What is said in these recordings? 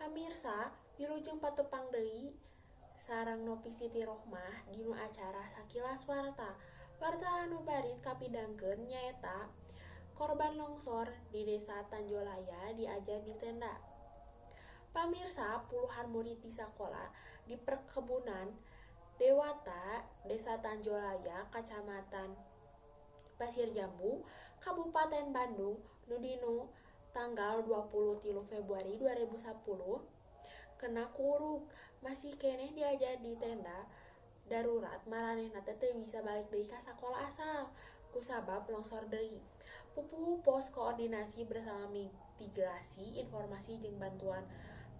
Pamirsa, wilujeng patepang deui sareng Nopi Siti Rohmah dinu acara Sakilas Warta. Warta anu baris kapidangkeun nyaeta korban longsor di Desa Tanjolaya diajar di tenda. Pamirsa, puluhan murid di sekolah di perkebunan Dewata, Desa Tanjolaya, Kacamatan Pasir Jambu, Kabupaten Bandung, nu dinu tanggal 23 Februari 2010 kena kurug, masih keneh diajar di tenda darurat maranehna teu bisa balik deui ka sakola asal kusabab longsor deui. Pupuh Pos Koordinasi Bersama Mitigasi Informasi jeung Bantuan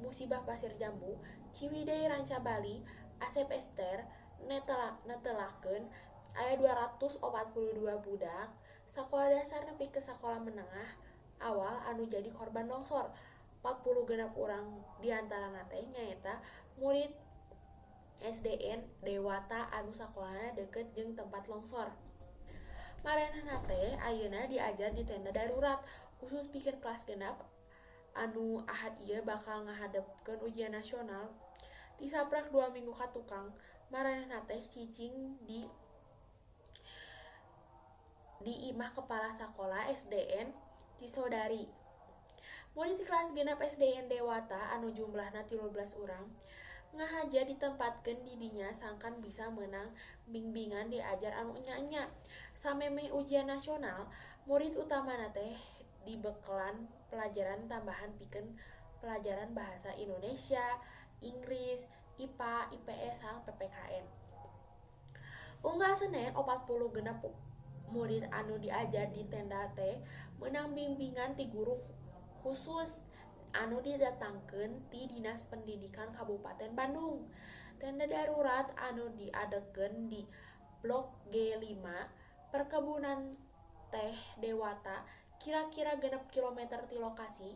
Musibah Pasir Jambu, Ciwidey Ranca Bali, Asep Ester netelakeun aya 242 budak sakola dasar nepi ke sakola menengah awal anu jadi korban longsor. 40 genep urang diantarana teh nyaeta murid SDN Dewata anu sakolana deukeut jeung tempat longsor. Maranehna teh ayeuna diajar di tenda darurat khusus pikeun kelas genep anu ahad ieu bakal ngahadepkeun ujian nasional. Disaprak 2 minggu ka tukang, maranehna teh cicing di imah kepala sakola SDN Cisodari. Murid kelas genep SDN Dewata anu jumlahna 13 urang ngahaja ditempatkeun di dinya sangkan bisa meunang bimbingan diajar anu enya-enya. Samemeh ujian nasional, murid utamana teh dibekelan pelajaran tambahan pikeun pelajaran bahasa Indonesia, Inggris, IPA, IPS, sareng PPKN. Unggal Senen 40 genep murid anu diajar di tenda teh meunang bimbingan ti guru khusus anu didatangkeun ti Dinas Pendidikan Kabupaten Bandung. Tenda darurat anu diadekeun di Blok G5 Perkebunan Teh Dewata kira-kira genep kilometer ti lokasi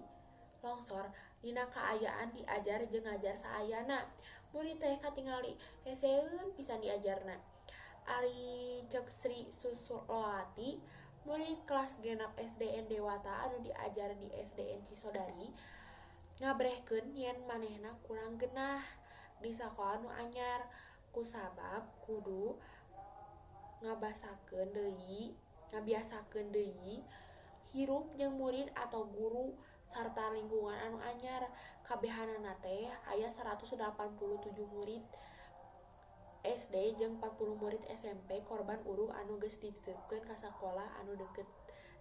longsor. Dina kaayaan diajar jeung ngajar saayana. Murid teh katingali heseueun pisan diajarna. Ari cek Sri Susulowati, murid kelas genep SDN Dewata anu diajar di SDN Cisodari, ngabrehkeun yen manehna kurang genah di sakola nu anyar kusabab kudu ngabiasakeun deui hirup jeung murid atau guru sarta lingkungan anu anyar. Kabehanana teh aya 187 murid SD jeung 40 murid SMP korban urug anu geus dititipkeun ka sakola anu deukeut.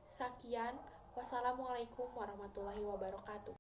Sakian, wassalamualaikum warahmatullahi wabarakatuh.